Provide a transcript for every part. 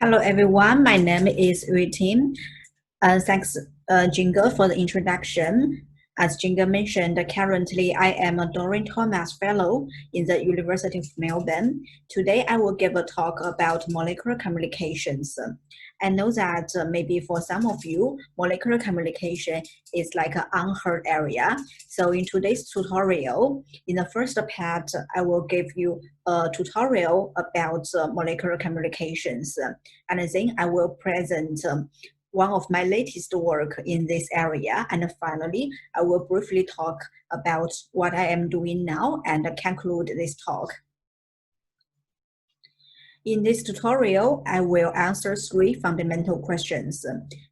Hello everyone, my name is Yuting. Thanks Jingle for the introduction. As Jingle mentioned, currently I am a Doreen Thomas Fellow in the University of Melbourne. Today I will give a talk about molecular communications. I know that maybe for some of you, molecular communication is like an unheard area. So in today's tutorial, in the first part, I will give you a tutorial about molecular communications. And then I will present one of my latest work in this area. And finally, I will briefly talk about what I am doing now and conclude this talk. In this tutorial, I will answer 3 fundamental questions.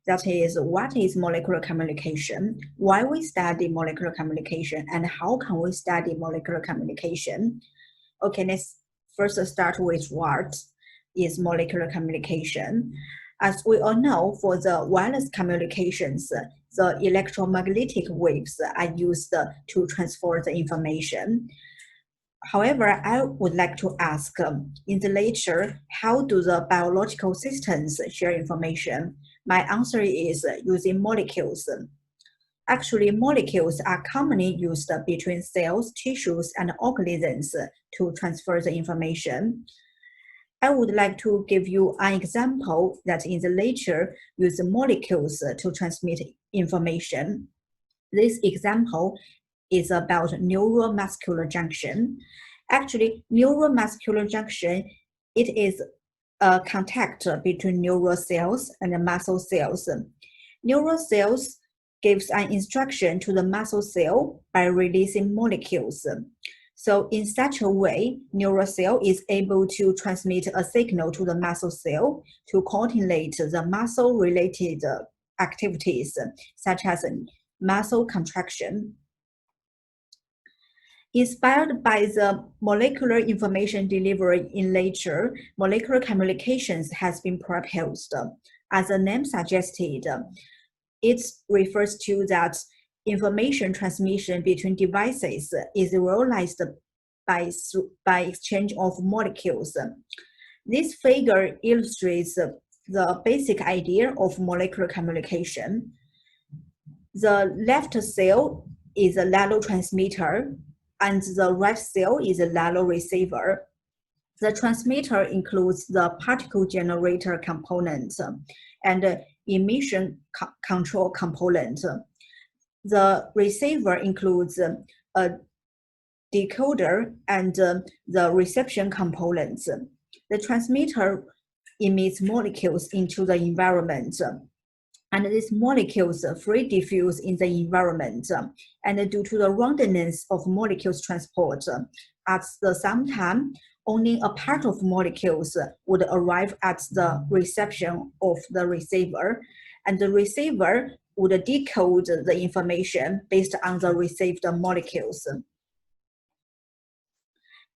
That is, what is molecular communication? Why we study molecular communication? And how can we study molecular communication? Okay, let's first start with what is molecular communication. As we all know, for the wireless communications, the electromagnetic waves are used to transfer the information. However, I would like to ask, in the literature, how do the biological systems share information? My answer is using molecules. Actually, molecules are commonly used between cells, tissues, and organisms to transfer the information. I would like to give you an example that in the literature uses molecules to transmit information. This example is about neuromuscular junction. Actually, neuromuscular junction, it is a contact between neural cells and muscle cells. Neural cells gives an instruction to the muscle cell by releasing molecules. So in such a way, neural cell is able to transmit a signal to the muscle cell to coordinate the muscle-related activities, such as muscle contraction. Inspired by the molecular information delivery in nature, molecular communications has been proposed. As the name suggested, it refers to that information transmission between devices is realized by exchange of molecules. This figure illustrates the basic idea of molecular communication. The left cell is a nano transmitter, and the right cell is a nano receiver. The transmitter includes the particle generator component and emission control component. The receiver includes a decoder and the reception components. The transmitter emits molecules into the environment, and these molecules free diffuse in the environment. And due to the roundness of molecules transport, at the same time, only a part of molecules would arrive at the reception of the receiver, and the receiver would decode the information based on the received molecules.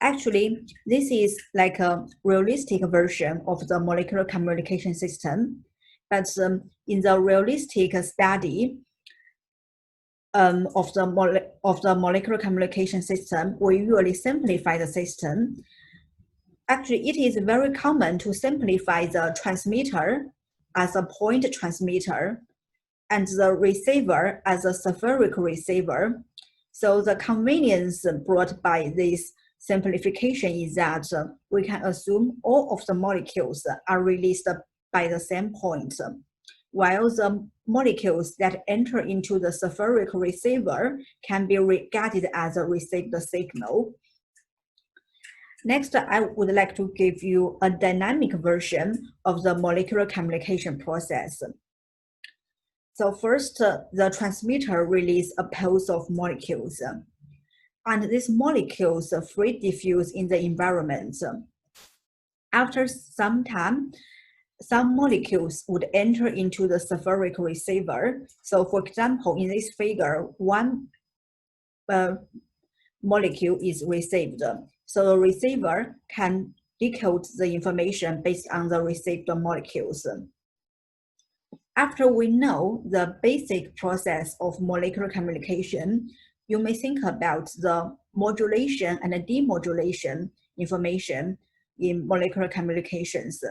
Actually, this is like a realistic version of the molecular communication system. But in the realistic study of the molecular communication system, we usually simplify the system. Actually, it is very common to simplify the transmitter as a point transmitter and the receiver as a spherical receiver. So the convenience brought by this simplification is that we can assume all of the molecules are released by the same point, while the molecules that enter into the spherical receiver can be regarded as a received signal. Next, I would like to give you a dynamic version of the molecular communication process. So first, the transmitter releases a pulse of molecules, and these molecules free diffuse in the environment. After some time, some molecules would enter into the spherical receiver. So for example, in this figure, one molecule is received. So the receiver can decode the information based on the received molecules. After we know the basic process of molecular communication, you may think about the modulation and demodulation information in molecular communications.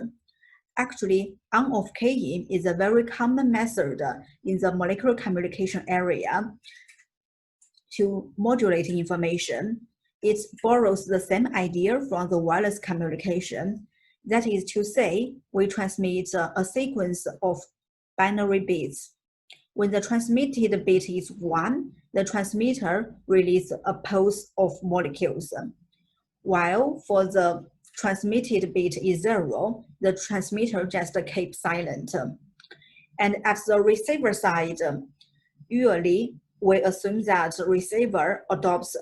Actually, on-off keying is a very common method in the molecular communication area to modulate information. It borrows the same idea from the wireless communication. That is to say, we transmit a sequence of binary bits. When the transmitted bit is 1, the transmitter releases a pulse of molecules. While for the transmitted bit is 0, the transmitter just keeps silent. And at the receiver side, usually we assume that the receiver adopts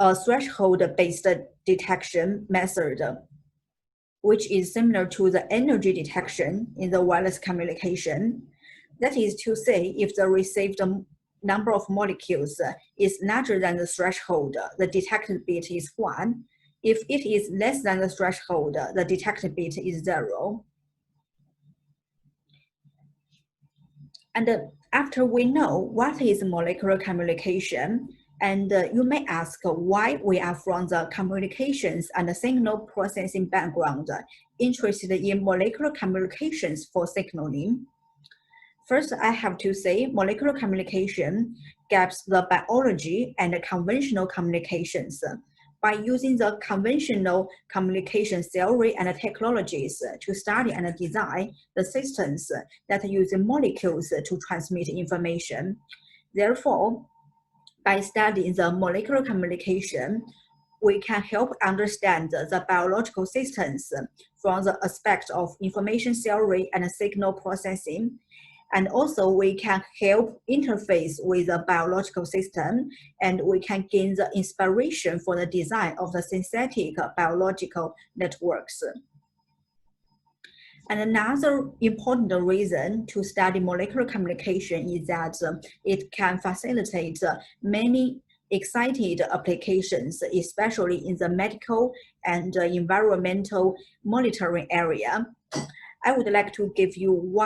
a threshold-based detection method, which is similar to the energy detection in the wireless communication. That is to say, if the received number of molecules is larger than the threshold, the detected bit is 1. If it is less than the threshold, the detected bit is 0. And after we know what is molecular communication, and you may ask why we are from the communications and the signal processing background interested in molecular communications for signaling. First, I have to say molecular communication gaps the biology and the conventional communications. By using the conventional communication theory and technologies to study and design the systems that use molecules to transmit information. Therefore, by studying the molecular communication, we can help understand the biological systems from the aspect of information theory and signal processing. And also we can help interface with the biological system, and we can gain the inspiration for the design of the synthetic biological networks. And another important reason to study molecular communication is that it can facilitate many excited applications, especially in the medical and environmental monitoring area. I would like to give you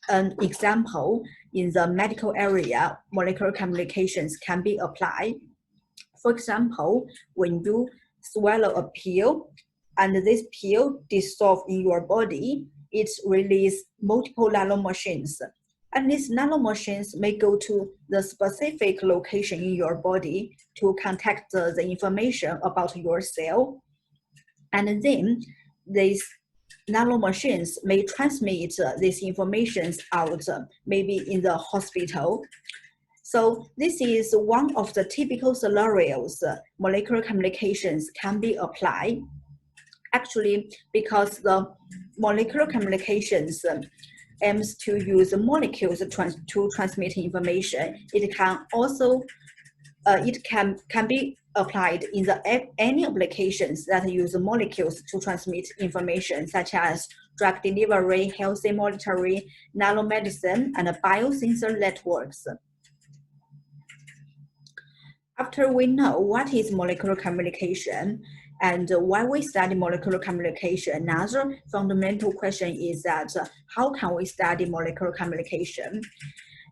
an example. In the medical area, molecular communications can be applied. For example, when you swallow a pill and this pill dissolves in your body, it releases multiple nanomachines. And these nanomachines may go to the specific location in your body to contact the information about your cell. And then these nanomachines may transmit these information out, maybe in the hospital. So this is one of the typical scenarios molecular communications can be applied. Actually, because the molecular communications aims to use molecules to transmit information, it can also it can be applied in any applications that use molecules to transmit information, such as drug delivery, healthy monitoring, nanomedicine, and biosensor networks. After we know what is molecular communication and why we study molecular communication, another fundamental question is that how can we study molecular communication?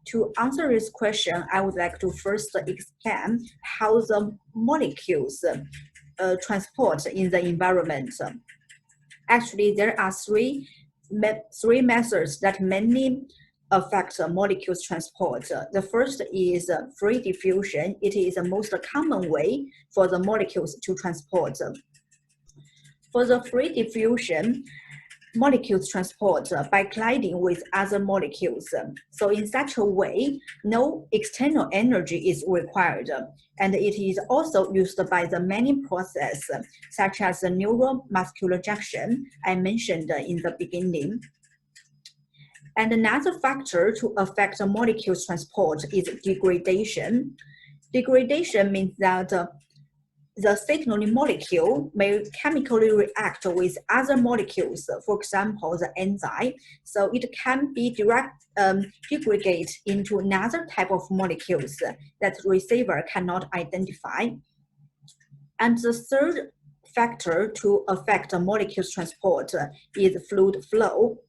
To answer this question, I would like to first explain how the molecules transport in the environment. Actually, there are three methods that mainly affect molecules transport. The first is free diffusion. It is the most common way for the molecules to transport. For the free diffusion, molecules transport by colliding with other molecules. So in such a way, no external energy is required, and it is also used by the many processes, such as the neuromuscular junction I mentioned in the beginning. And another factor to affect the molecules transport is degradation. Degradation means that the signaling molecule may chemically react with other molecules, for example, the enzyme. So it can be degraded into another type of molecules that the receiver cannot identify. And the third factor to affect the molecules transport is fluid flow.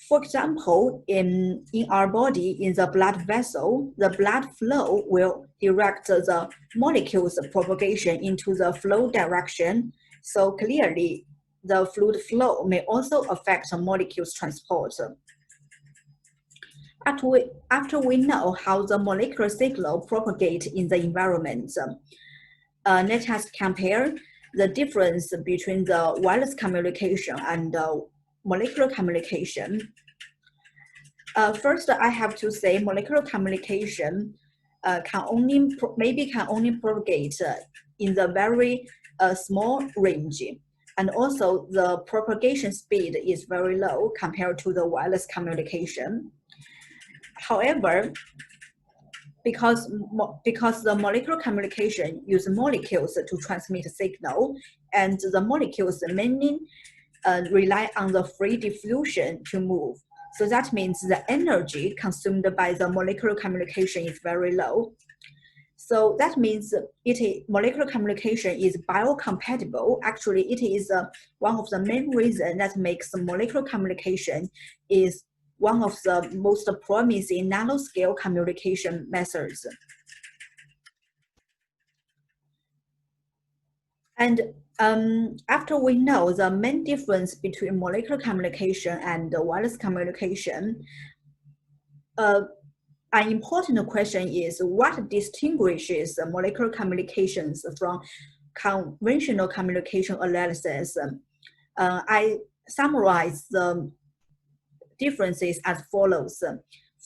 For example, in our body, in the blood vessel, the blood flow will direct the molecules propagation into the flow direction. So clearly, the fluid flow may also affect molecules transport. After we know how the molecular signal propagates in the environment, let us compare the difference between the wireless communication and molecular communication. First, I have to say molecular communication can only propagate in the very small range, and also the propagation speed is very low compared to the wireless communication. However, because the molecular communication uses molecules to transmit signal, and the molecules mainly rely on the free diffusion to move. So that means the energy consumed by the molecular communication is very low. So that means molecular communication is biocompatible. Actually, it is one of the main reasons that makes molecular communication is one of the most promising nanoscale communication methods. And after we know the main difference between molecular communication and wireless communication, an important question is what distinguishes molecular communications from conventional communication analysis? I summarize the differences as follows.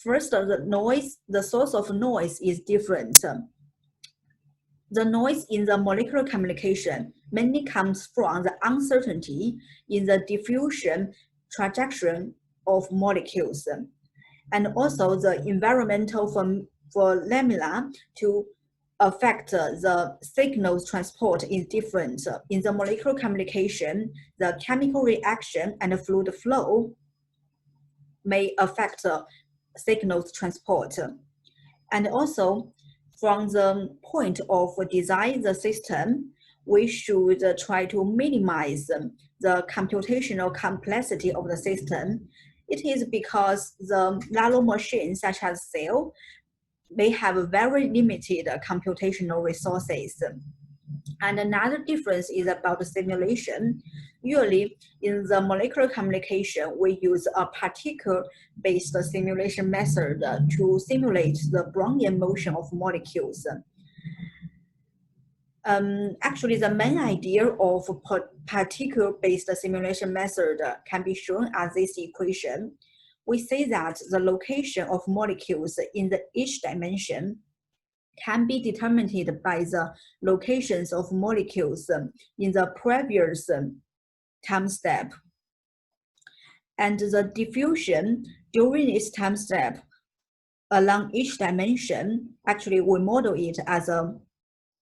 First, the source of noise is different. The noise in the molecular communication mainly comes from the uncertainty in the diffusion trajectory of molecules, and also the environmental phenomena to affect the signal's transport is different. In the molecular communication, the chemical reaction and the fluid flow may affect signals transport. And also, from the point of design the system, we should try to minimize the computational complexity of the system. It is because the nano machines, such as cell, may have very limited computational resources. And another difference is about the simulation. Usually, in the molecular communication, we use a particle-based simulation method to simulate the Brownian motion of molecules. Actually, the main idea of particle-based simulation method can be shown as this equation. We say that the location of molecules in each dimension can be determined by the locations of molecules in the previous time step. And the diffusion during this time step along each dimension, actually we model it as a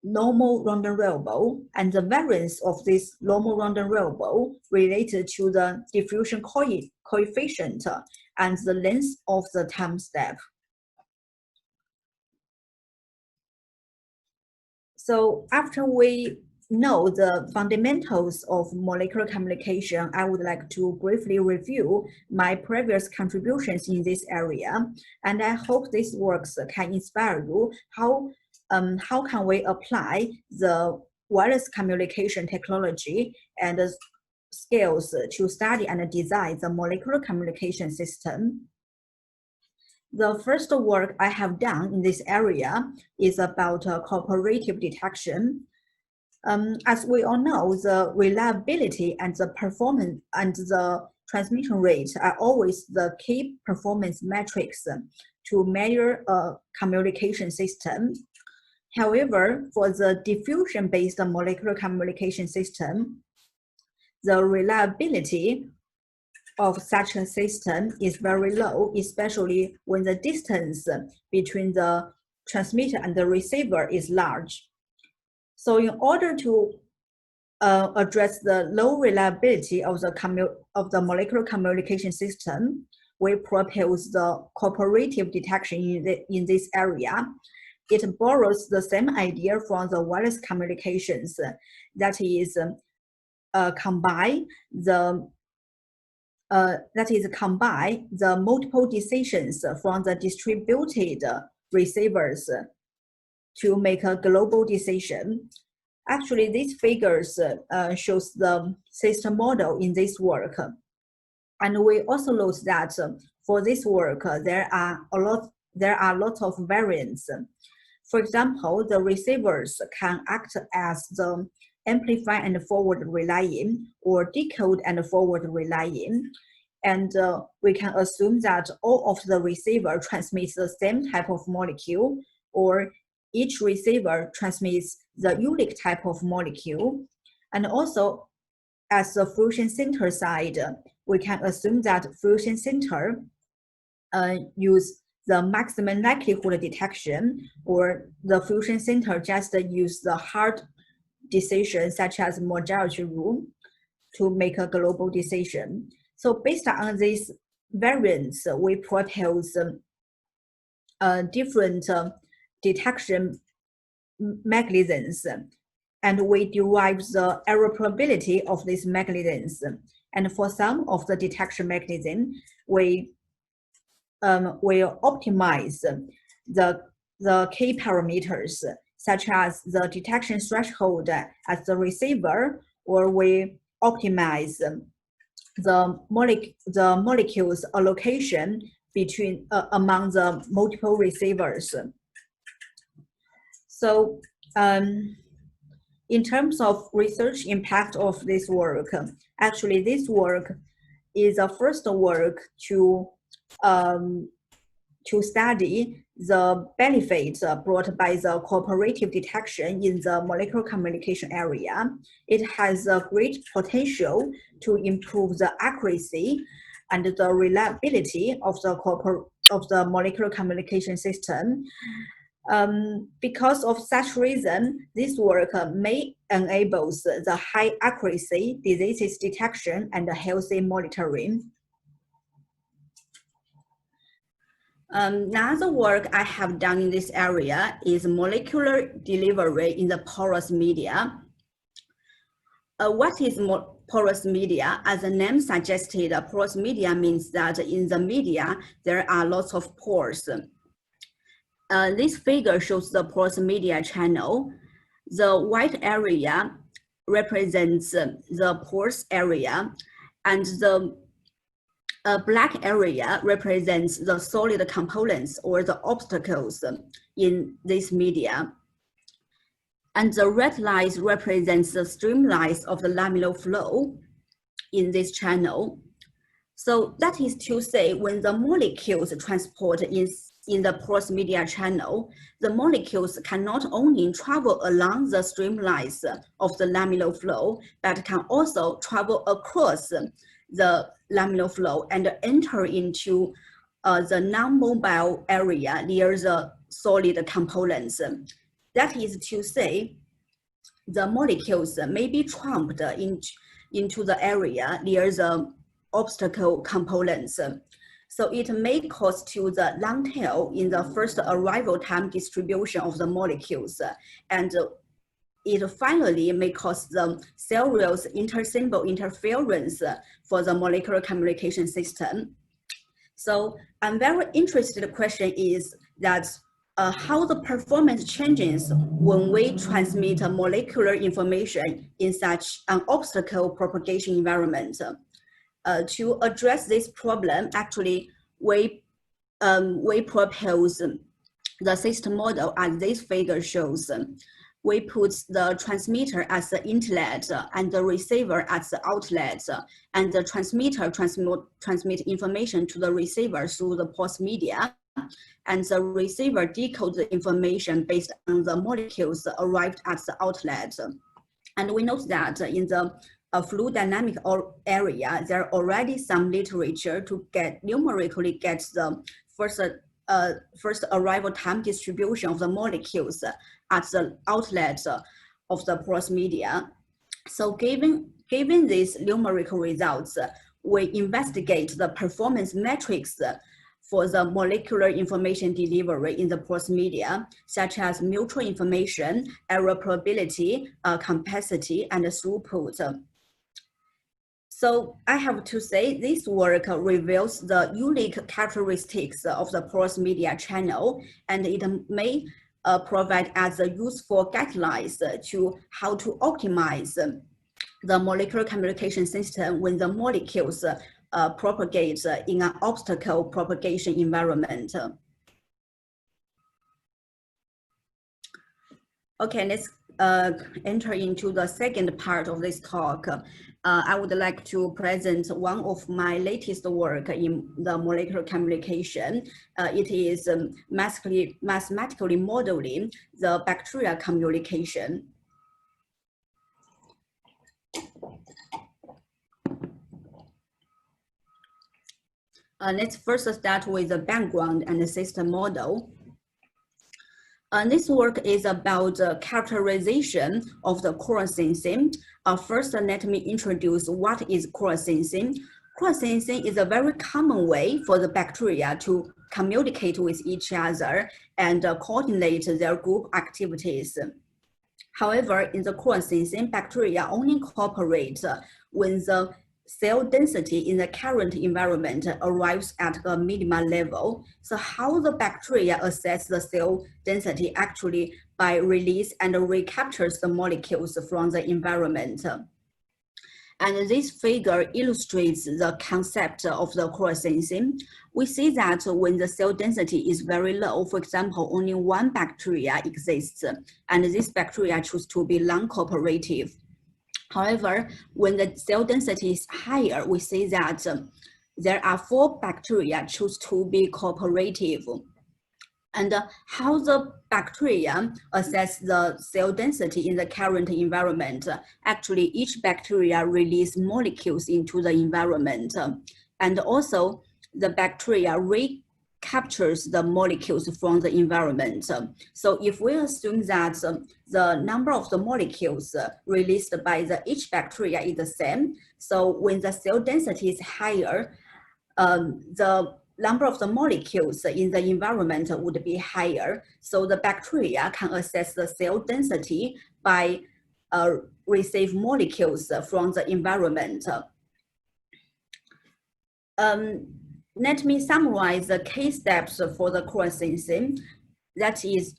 normal random variable, and the variance of this normal random variable related to the diffusion coefficient and the length of the time step. So after we know the fundamentals of molecular communication, I would like to briefly review my previous contributions in this area, and I hope this works can inspire you how can we apply the wireless communication technology and skills to study and design the molecular communication system. The first work I have done in this area is about comparative detection. As we all know, the reliability and the performance and the transmission rate are always the key performance metrics to measure a communication system. However, for the diffusion-based molecular communication system, the reliability of such a system is very low, especially when the distance between the transmitter and the receiver is large. So in order to address the low reliability of the molecular communication system, we propose the cooperative detection in this area. It borrows the same idea from the wireless communications, that is combine the multiple decisions from the distributed receivers to make a global decision. Actually, these figures shows the system model in this work. And we also note that for this work, there are lots of variants. For example, the receivers can act as the amplify and forward relaying, or decode and forward relaying. And we can assume that all of the receiver transmits the same type of molecule, or each receiver transmits the unique type of molecule. And also, as the fusion center side, we can assume that fusion center use the maximum likelihood detection, or the fusion center just use the hard decision such as modulation rule to make a global decision. So based on these variants, we propose different detection mechanisms, and we derive the error probability of these mechanisms. And for some of the detection mechanism, we will optimize the key parameters, such as the detection threshold at the receiver, or we optimize the molecules allocation between among the multiple receivers. So in terms of research impact of this work, actually this work is the first work to study the benefits brought by the cooperative detection in the molecular communication area. It has a great potential to improve the accuracy and the reliability of the molecular communication system. Because of such reason, this work may enable the high accuracy diseases detection and healthy monitoring. Another work I have done in this area is molecular delivery in the porous media. What is porous media? As the name suggested, porous media means that in the media, there are lots of pores. This figure shows the porous media channel. The white area represents the porous area, and the black area represents the solid components or the obstacles in this media. And the red lines represents the streamlines of the laminar flow in this channel. So that is to say, when the molecules transport in the porous media channel, the molecules can not only travel along the streamlines of the laminar flow, but can also travel across the laminar flow and enter into the non-mobile area near the solid components. That is to say, the molecules may be trapped into the area near the obstacle components. So it may cause to the long tail in the first arrival time distribution of the molecules, and it finally may cause the serious intersymbol interference for the molecular communication system. So I'm very interested, the question is that how the performance changes when we transmit molecular information in such an obstacle propagation environment. To address this problem, actually, we propose the system model as this figure shows. We put the transmitter as the inlet and the receiver as the outlet, and the transmitter transmit information to the receiver through the porous media, and the receiver decodes the information based on the molecules arrived at the outlet. And we note that in the fluid dynamic area, there are already some literature to numerically get the first arrival time distribution of the molecules at the outlet of the porous media. So given these numerical results, we investigate the performance metrics for the molecular information delivery in the porous media, such as mutual information, error probability, capacity, and throughput. So I have to say this work reveals the unique characteristics of the porous media channel, and it may provide as a useful guidelines to how to optimize the molecular communication system when the molecules propagate in an obstacle propagation environment. Okay, let's enter into the second part of this talk. I would like to present one of my latest work in the molecular communication. It is mathematically modeling the bacterial communication. Let's first start with the background and the system model. This work is about the characterization of the cross-sensing. First, let me introduce what is cross-sensing. Cross-sensing is a very common way for the bacteria to communicate with each other and coordinate their group activities. However, in the cross-sensing, bacteria only cooperate when the cell density in the current environment arrives at a minimal level. So how the bacteria assess the cell density actually by release and recaptures the molecules from the environment. And this figure illustrates the concept of the cross-sensing. We see that when the cell density is very low, for example, only one bacteria exists, and this bacteria choose to be non-cooperative. However, when the cell density is higher, we see that there are 4 bacteria choose to be cooperative. And how the bacteria assess the cell density in the current environment, actually each bacteria release molecules into the environment. And also the bacteria recaptures the molecules from the environment. So if we assume that the number of the molecules released by each bacteria is the same, so when the cell density is higher, the number of the molecules in the environment would be higher. So the bacteria can assess the cell density by receive molecules from the environment. Let me summarize the key steps for the cross-sensing. That is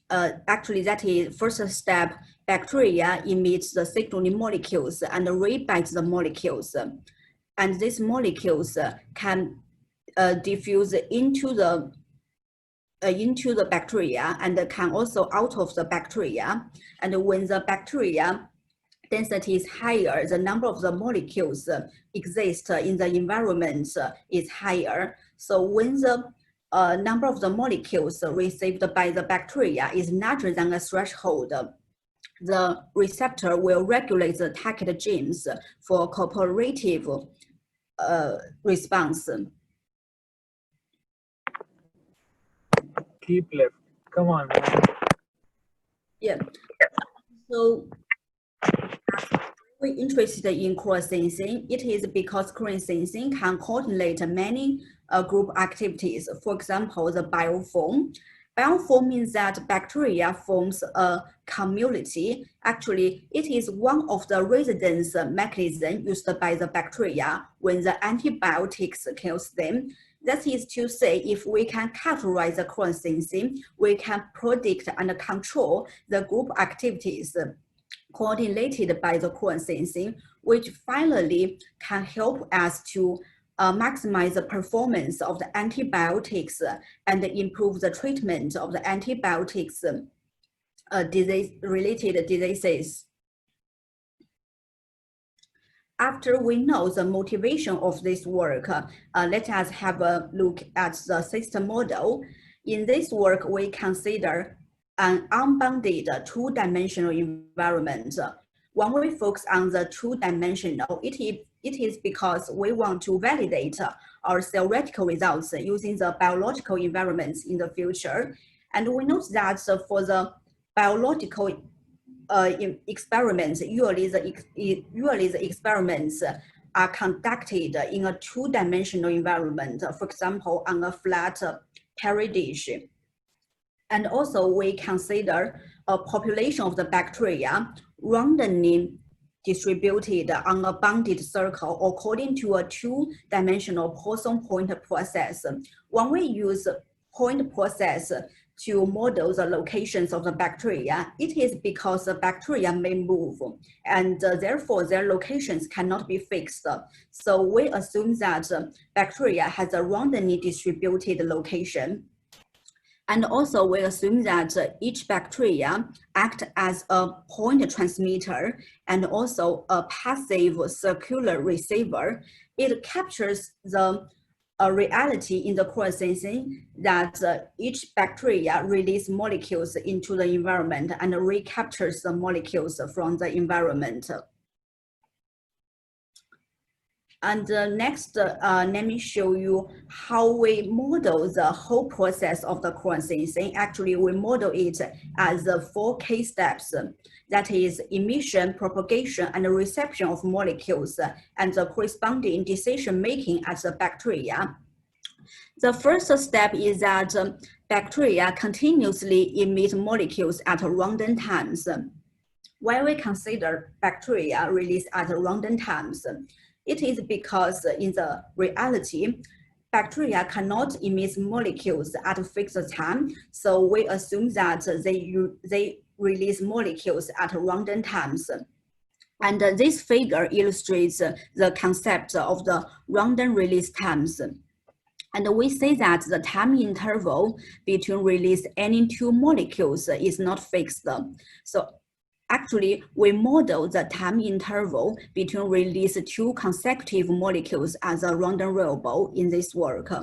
first step, bacteria emits the signaling molecules and rebite the molecules. And these molecules can diffuse into the bacteria and can also out of the bacteria. And when the bacteria density is higher, the number of the molecules exist in the environment is higher. So when the number of the molecules received by the bacteria is larger than a threshold, the receptor will regulate the target genes for cooperative response. Keep left. Come on, man. Yeah. So we're interested in cross-sensing. It is because cross-sensing can coordinate many group activities. For example, the bioform. Bioform means that bacteria forms a community. Actually, it is one of the residence mechanisms used by the bacteria when the antibiotics kills them. That is to say, if we can characterize the cross-sensing, we can predict and control the group activities coordinated by the cross-sensing, which finally can help us to maximize the performance of the antibiotics and improve the treatment of the antibiotics related diseases. After we know the motivation of this work, let us have a look at the system model. In this work, we consider an unbounded 2-dimensional environment. When we focus on the 2-dimensional, it is because we want to validate our theoretical results using the biological environments in the future. And we note that for the biological experiments, usually the experiments are conducted in a 2-dimensional environment, for example, on a flat Perry dish. And also we consider a population of the bacteria randomly distributed on a bounded circle according to a 2-dimensional Poisson point process. When we use point process to model the locations of the bacteria, it is because the bacteria may move, and therefore their locations cannot be fixed. So we assume that bacteria has a randomly distributed location. And also we assume that each bacteria act as a point transmitter and also a passive circular receiver. It captures the reality in the core sensing that each bacteria release molecules into the environment and recaptures the molecules from the environment. And next, let me show you how we model the whole process of the core sensing. Actually, we model it as 4 key steps. That is emission, propagation, and reception of molecules, and the corresponding decision-making as the bacteria. The first step is that bacteria continuously emit molecules at random times. Why we consider bacteria release at random times? It is because in the reality, bacteria cannot emit molecules at a fixed time, so we assume that they release molecules at random times. And this figure illustrates the concept of the random release times. And we say that the time interval between release any 2 molecules is not fixed. So actually, we model the time interval between release 2 consecutive molecules as a random variable in this work.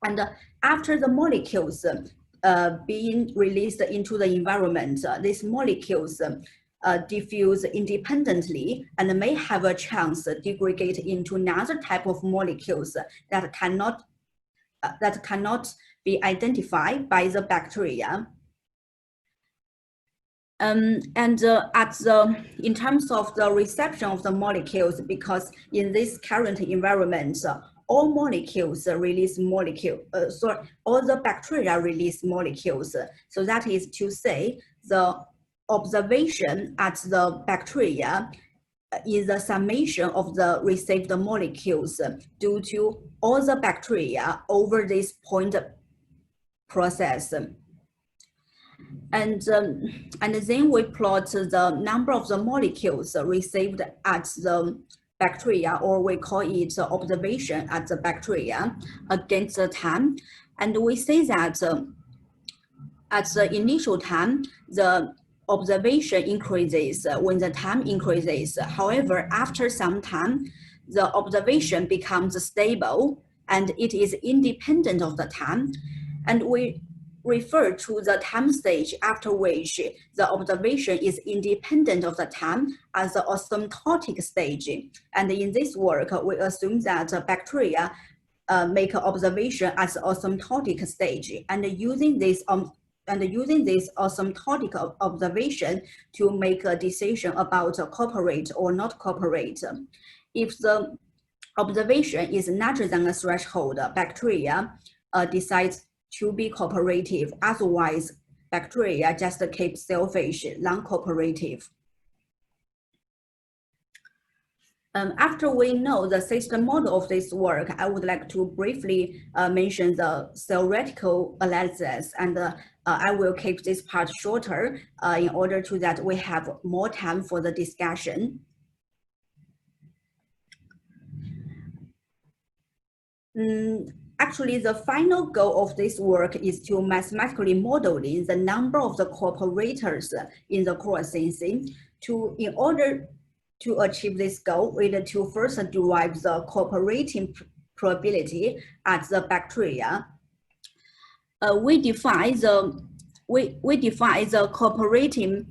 And after the molecules being released into the environment, these molecules diffuse independently and may have a chance to degrade into another type of molecules that cannot be identified by the bacteria. In terms of the reception of the molecules, because in this current environment, all molecules release all the bacteria release molecules. So that is to say, the observation at the bacteria is the summation of the received molecules due to all the bacteria over this point process. And then we plot the number of the molecules received at the bacteria, or we call it observation at the bacteria, against the time. And we say that at the initial time, the observation increases when the time increases. However, after some time, the observation becomes stable and it is independent of the time. And we refer to the time stage after which the observation is independent of the time as the asymptotic stage. And in this work, we assume that bacteria make an observation as asymptotic stage, and using this asymptotic observation to make a decision about cooperate or not cooperate. If the observation is larger than a threshold, bacteria decides to be cooperative. Otherwise, bacteria just keep selfish, non-cooperative. After we know the system model of this work, I would like to briefly mention the theoretical analysis, and I will keep this part shorter in order to that we have more time for the discussion. Actually, the final goal of this work is to mathematically modeling the number of the cooperators in the core sensing. In order to achieve this goal, we need to first derive the cooperating probability at the bacteria. We define the cooperating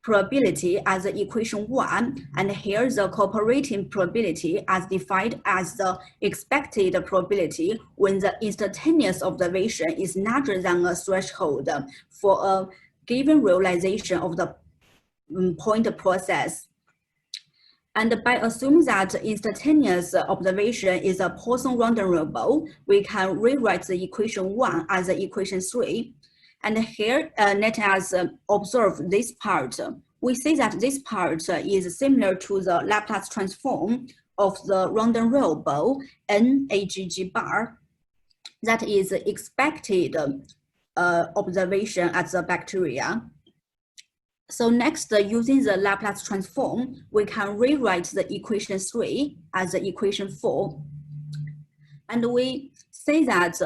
probability as the equation 1, and here the cooperating probability as defined as the expected probability when the instantaneous observation is larger than a threshold for a given realization of the point process. And by assuming that instantaneous observation is a Poisson random variable, we can rewrite the equation 1 as the equation 3. And here, let us observe this part. We see that this part is similar to the Laplace transform of the random variable NAGG bar, that is expected observation at the bacteria. So next, using the Laplace transform, we can rewrite the equation 3 as the equation 4. And we say that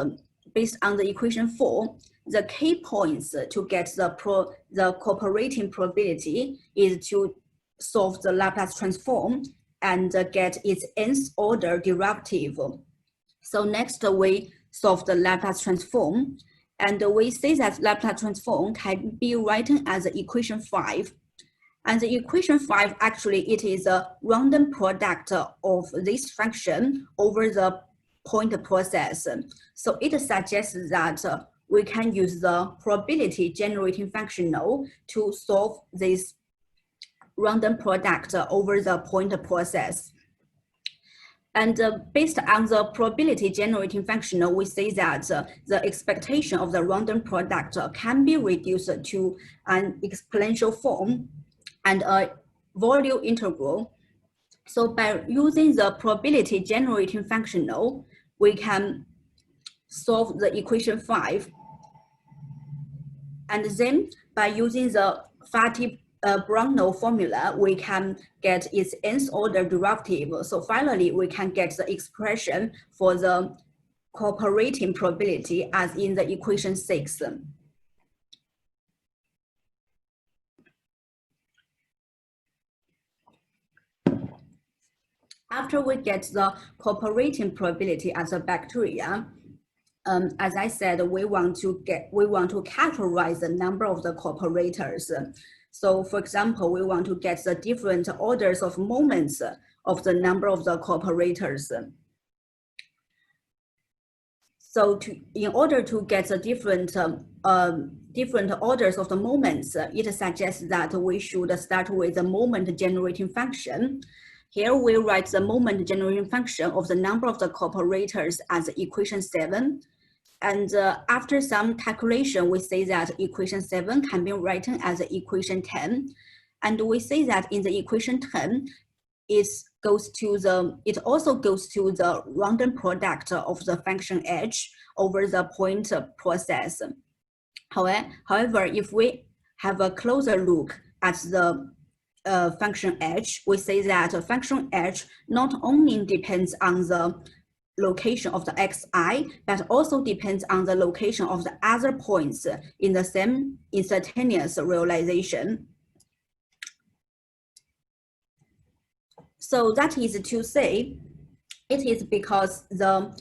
based on the equation 4, the key points to get the cooperating probability is to solve the Laplace transform and get its nth order derivative. So next we solve the Laplace transform, and we say that Laplace transform can be written as equation 5. And the equation 5, actually, it is a random product of this function over the point process. So it suggests that we can use the probability generating functional to solve this random product over the point process. And based on the probability generating functional, we say that the expectation of the random product can be reduced to an exponential form and a volume integral. So by using the probability generating functional, we can solve the equation 5. And then by using the Fati-Brownell formula, we can get its nth order derivative. So finally, we can get the expression for the cooperating probability as in the equation 6. After we get the cooperating probability as a bacteria, as I said, we want to categorize the number of the cooperators. So for example, we want to get the different orders of moments of the number of the cooperators. So in order to get the different orders of the moments, it suggests that we should start with the moment generating function. Here we write the moment generating function of the number of the cooperators as equation 7. And after some calculation, we say that equation 7 can be written as equation 10. And we say that in the equation 10, it also goes to the random product of the function h over the point process. However, if we have a closer look at the function h, we say that function h not only depends on the location of the xi, but also depends on the location of the other points in the same instantaneous realization. So that is to say, it is because the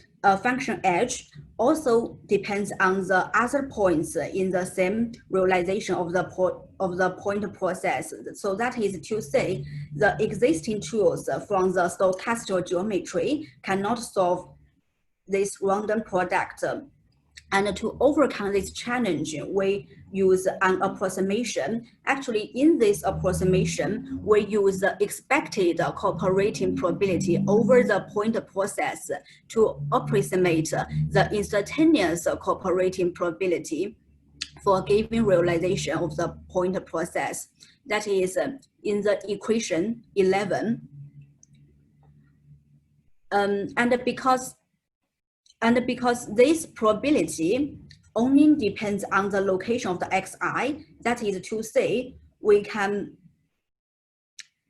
function h also depends on the other points in the same realization of the point process. So that is to say, the existing tools from the stochastic geometry cannot solve this random product. And to overcome this challenge, we use an approximation. Actually, in this approximation, we use the expected cooperating probability over the point process to approximate the instantaneous cooperating probability for a given realization of the point process. That is in the equation 11. And because this probability only depends on the location of the xi, that is to say, we can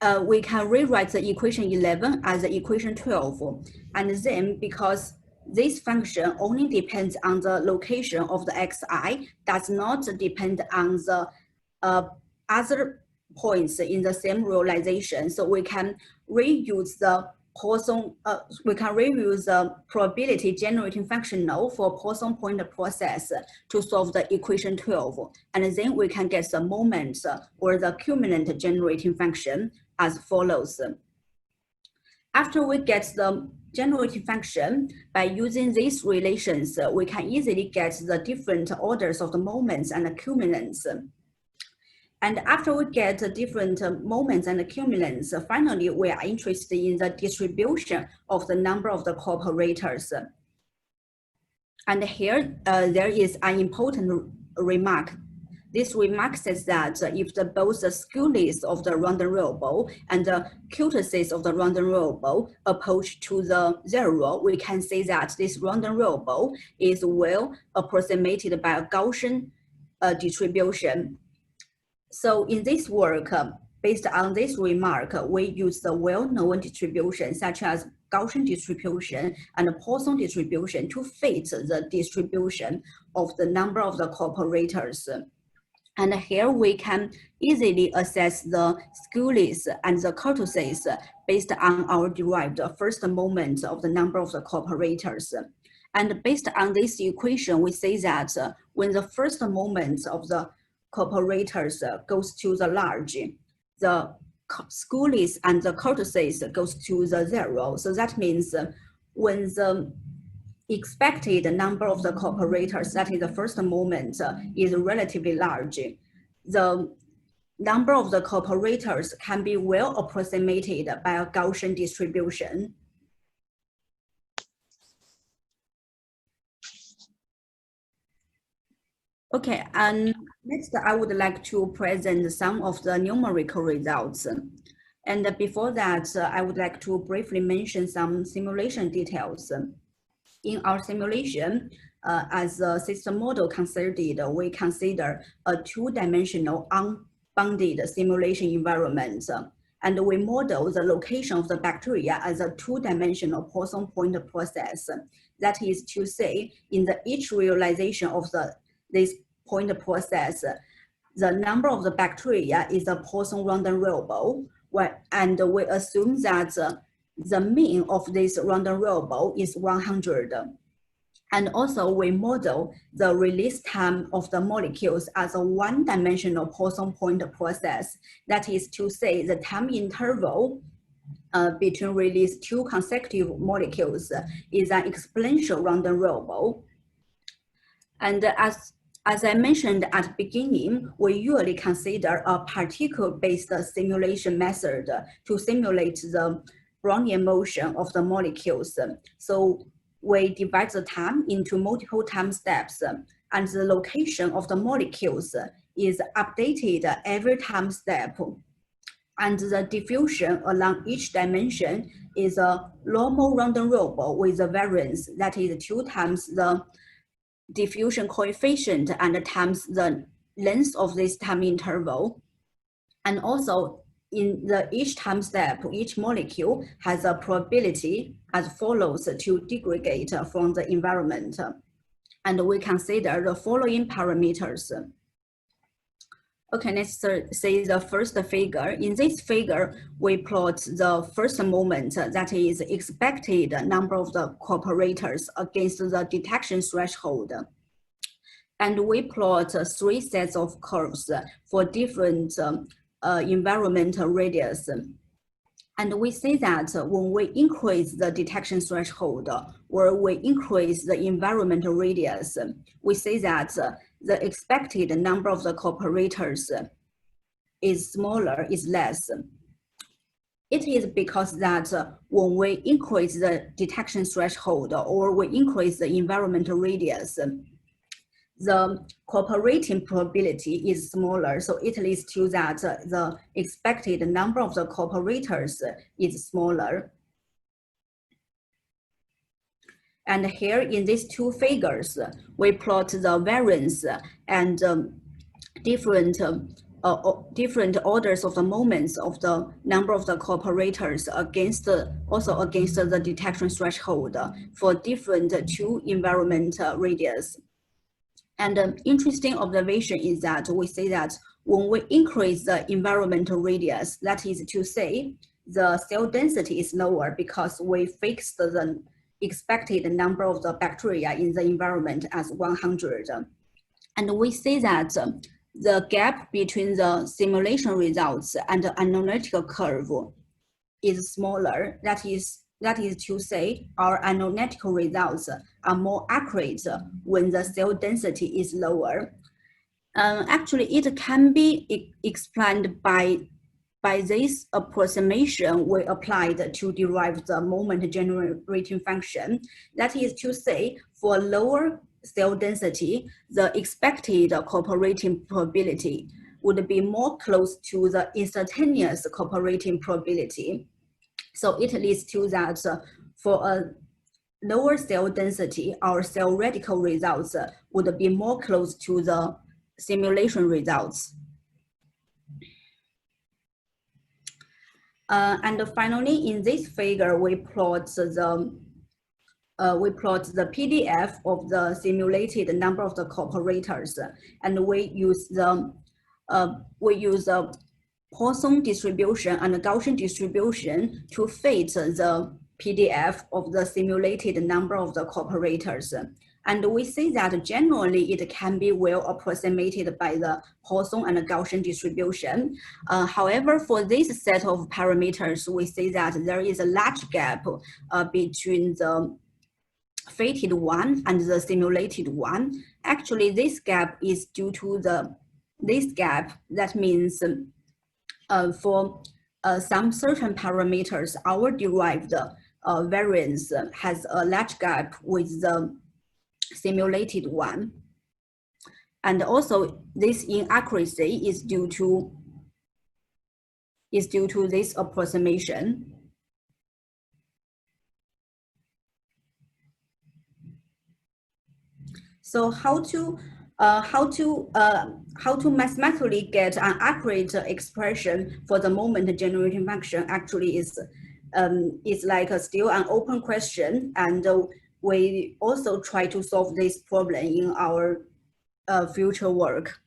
rewrite the equation 11 as the equation 12. And then because this function only depends on the location of the xi, does not depend on the other points in the same realization. So we can reuse the probability generating functional for Poisson point process to solve the equation 12. And then we can get the moment or the cumulant generating function as follows. After we get the generating function, by using these relations, we can easily get the different orders of the moments and the cumulants. And after we get the different moments and cumulants, finally, we are interested in the distribution of the number of the cooperators. And here, there is an important remark. This remark says that if both the skewness of the random variable and the kurtosis of the random variable approach to the zero, we can say that this random variable is well approximated by a Gaussian distribution. So in this work, based on this remark, we use the well-known distribution such as Gaussian distribution and Poisson distribution to fit the distribution of the number of the collaborators. And here we can easily assess the skewness and the kurtosis based on our derived first moment of the number of the collaborators. And based on this equation, we say that when the first moment of the collaborators goes to the large, the skewness and the kurtosis goes to the zero. So that means when the expected number of the collaborators, that is the first moment, is relatively large, the number of the collaborators can be well approximated by a Gaussian distribution. Okay, and next I would like to present some of the numerical results. And before that, I would like to briefly mention some simulation details. In our simulation, as a system model considered, we consider a two-dimensional unbounded simulation environment. And we model the location of the bacteria as a two-dimensional Poisson point process. That is to say, in each realization of this point process, the number of the bacteria is a Poisson random variable, and we assume that the mean of this random variable is 100. And also we model the release time of the molecules as a one-dimensional Poisson point process. That is to say, the time interval between release two consecutive molecules is an exponential random variable. And as I mentioned at the beginning, we usually consider a particle-based simulation method to simulate the Brownian motion of the molecules. So we divide the time into multiple time steps, and the location of the molecules is updated every time step. And the diffusion along each dimension is a normal random variable with a variance that is 2 times the diffusion coefficient and times the length of this time interval. And also in each time step, each molecule has a probability as follows to degrade from the environment. And we consider the following parameters. Okay, let's see the first figure. In this figure, we plot the first moment, that is expected number of the collaborators against the detection threshold. And we plot 3 sets of curves for different environmental radius. And we say that when we increase the detection threshold or we increase the environmental radius, we say that the expected number of the collaborators is smaller, is less. It is because that when we increase the detection threshold or we increase the environmental radius, the cooperating probability is smaller. So it leads to that the expected number of the cooperators is smaller. And here in these 2 figures, we plot the variance and different orders of the moments of the number of the cooperators against the detection threshold for different 2 environmental radius. And an interesting observation is that we say that when we increase the environmental radius, that is to say, the cell density is lower because we fixed the expected number of the bacteria in the environment as 100. And we say that the gap between the simulation results and the analytical curve is smaller. That is to say, our analytical results are more accurate when the cell density is lower. Actually, it can be explained by by this approximation, we applied to derive the moment generating function. That is to say, for lower cell density, the expected cooperating probability would be more close to the instantaneous cooperating probability. So it leads to that for a lower cell density, our cell radical results would be more close to the simulation results. And finally, in this figure, we plot the PDF of the simulated number of the cooperators, and we use the Poisson distribution and Gaussian distribution to fit the PDF of the simulated number of the cooperators. And we see that generally it can be well approximated by the Poisson and Gaussian distribution. However, for this set of parameters, we see that there is a large gap between the fitted one and the simulated one. Actually, this gap is due to this gap. That means for some certain parameters, our derived variance has a large gap with the simulated one. And also this inaccuracy is due to this approximation. So how to mathematically get an accurate expression for the moment generating function actually is like still an open question, and we also try to solve this problem in our future work.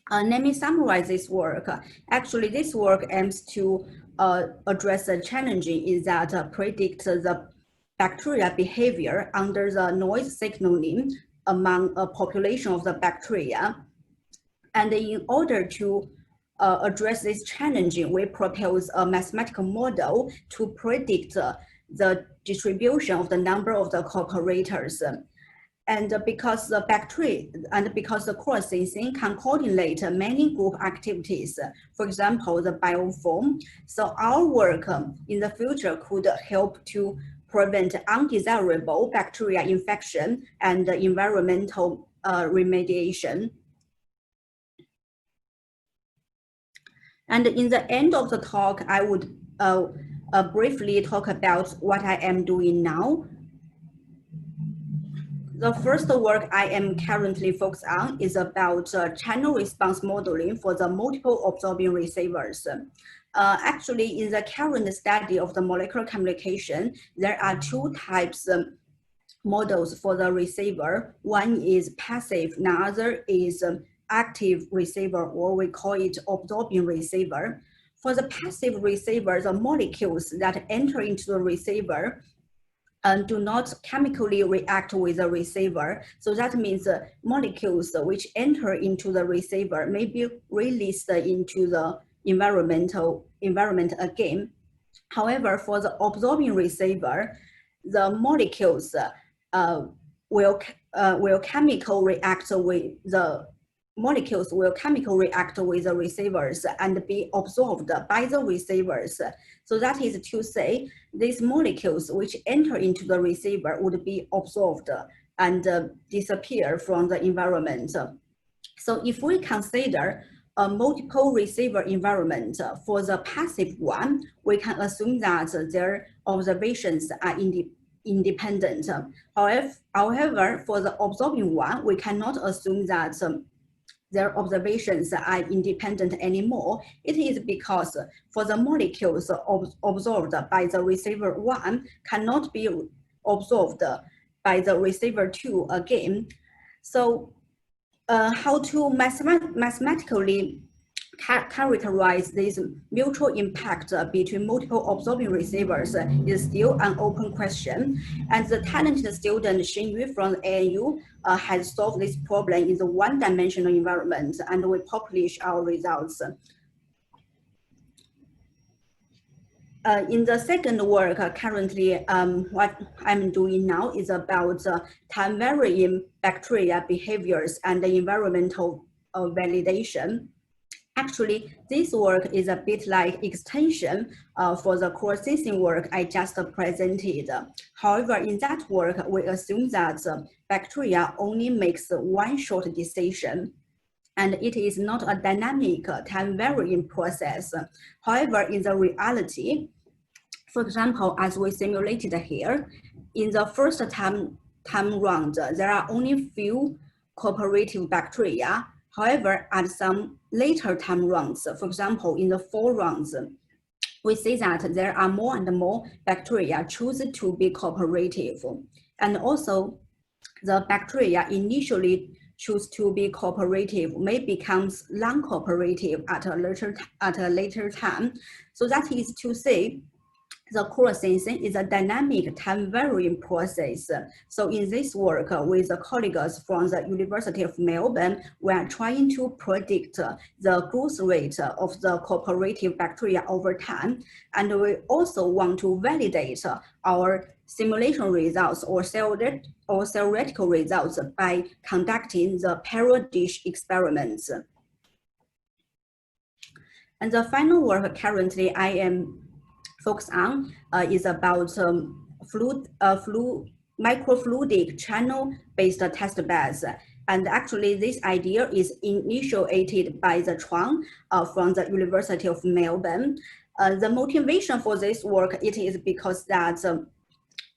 Let me summarize this work. Actually, this work aims to address the challenge is that predict the bacteria behavior under the noise signaling among a population of the bacteria. And in order to address this challenge, we propose a mathematical model to predict the distribution of the number of the cooperators. And because the bacteria and because the cross-sensing can coordinate many group activities, for example, the bioform. So our work in the future could help to prevent undesirable bacteria infection and environmental remediation. And in the end of the talk, I would briefly talk about what I am doing now. The first work I am currently focused on is about channel response modeling for the multiple absorbing receivers. Actually, in the current study of the molecular communication, there are two types models for the receiver. One is passive, the other is active receiver, or we call it absorbing receiver. For the passive receiver, the molecules that enter into the receiver do not chemically react with the receiver. So that means the molecules which enter into the receiver may be released into the environment again. However, for the absorbing receiver, the molecules will chemical react with the receivers and be absorbed by the receivers. So that is to say, these molecules which enter into the receiver would be absorbed and disappear from the environment. So if we consider a multiple receiver environment for the passive one, we can assume that their observations are independent. However, for the absorbing one, we cannot assume that their observations are independent anymore. It is because for the molecules absorbed by the receiver one cannot be absorbed by the receiver two again. So how to mathematically characterize this mutual impact between multiple absorbing receivers is still an open question. And the talented student Xin Yu from ANU has solved this problem in the one-dimensional environment, and we publish our results. In the second work, currently what I'm doing now is about time varying bacteria behaviors and the environmental validation. Actually, this work is a bit like extension for the core sensing work I just presented. However, in that work, we assume that bacteria only makes one short decision, and it is not a dynamic time varying process. However, in the reality, for example, as we simulated here, in the first time round, there are only few cooperative bacteria. However, at some later time rounds, for example, in the 4 rounds, we see that there are more and more bacteria choose to be cooperative. And also, the bacteria initially choose to be cooperative may become non-cooperative at a later time. So that is to say, the core sensing is a dynamic time varying process. So in this work with the colleagues from the University of Melbourne, we are trying to predict the growth rate of the cooperative bacteria over time. And we also want to validate our simulation results or theoretical results by conducting the parallel dish experiments. And the final work currently I am focus on is about microfluidic channel-based test beds. And actually, this idea is initiated by the Chuang from the University of Melbourne. The motivation for this work, it is because that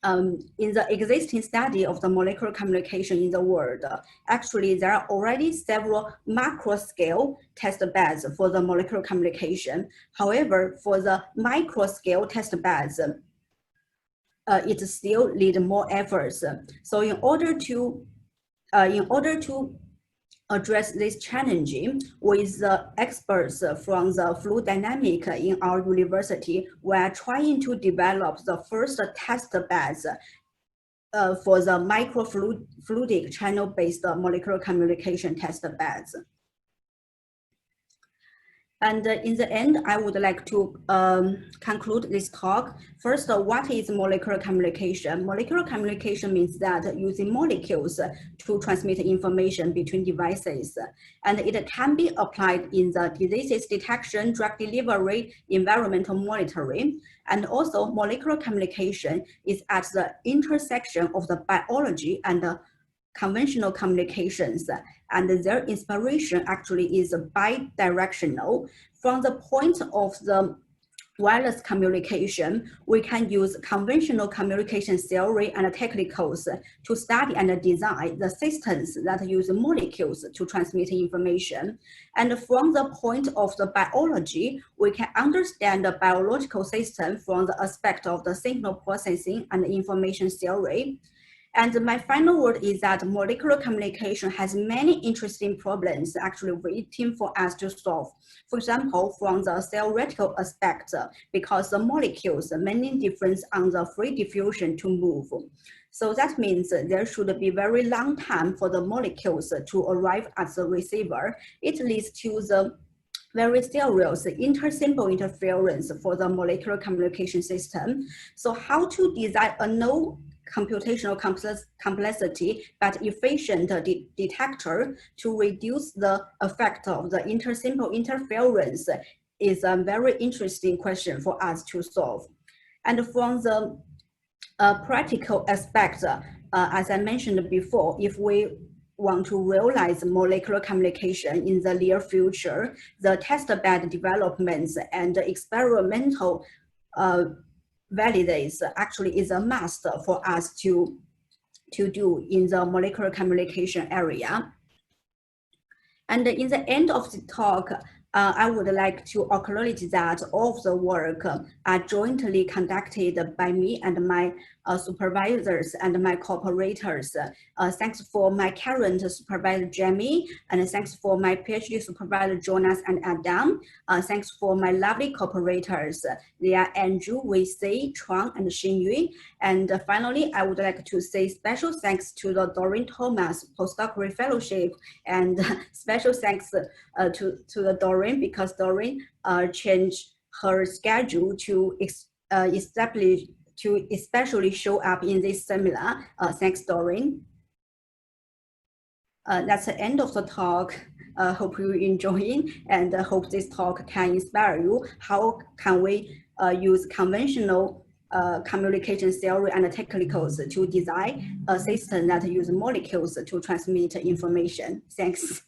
in the existing study of the molecular communication in the world, actually there are already several macro scale test beds for the molecular communication. However, for the micro scale test beds, it still need more efforts. So in order to address this challenge with the experts from the fluid dynamic in our university, we are trying to develop the first test beds for the microfluidic channel-based molecular communication test beds. And in the end, I would like to conclude this talk. First, what is molecular communication? Molecular communication means that using molecules to transmit information between devices. And it can be applied in the disease detection, drug delivery, environmental monitoring. And also, molecular communication is at the intersection of the biology and the conventional communications, and their inspiration actually is bi-directional. From the point of the wireless communication, we can use conventional communication theory and technicals to study and design the systems that use molecules to transmit information. And from the point of the biology, we can understand the biological system from the aspect of the signal processing and information theory. And my final word is that molecular communication has many interesting problems actually waiting for us to solve. For example, from the theoretical aspect, because the molecules mainly depend on the free diffusion to move. So that means there should be very long time for the molecules to arrive at the receiver. It leads to the very serious intersymbol interference for the molecular communication system. So how to design a no computational complexity but efficient detector to reduce the effect of the intersymbol interference is a very interesting question for us to solve. And from the practical aspect, as I mentioned before, if we want to realize molecular communication in the near future, the test bed developments and experimental validates actually is a must for us to do in the molecular communication area. And in the end of the talk, I would like to acknowledge that all of the work are jointly conducted by me and my supervisors and my cooperators. Thanks for my current supervisor, Jamie, and thanks for my PhD supervisor, Jonas and Adam. Thanks for my lovely cooperators. They are Andrew, Wei-Sei, Chuang, and Xinyu. And finally, I would like to say special thanks to the Doreen Thomas postdoctoral fellowship, and special thanks to the Doreen, because Doreen changed her schedule to especially show up in this seminar. Thanks, Doreen. That's the end of the talk. Hope you enjoying and hope this talk can inspire you. How can we use conventional communication theory and technicals to design a system that use molecules to transmit information? Thanks.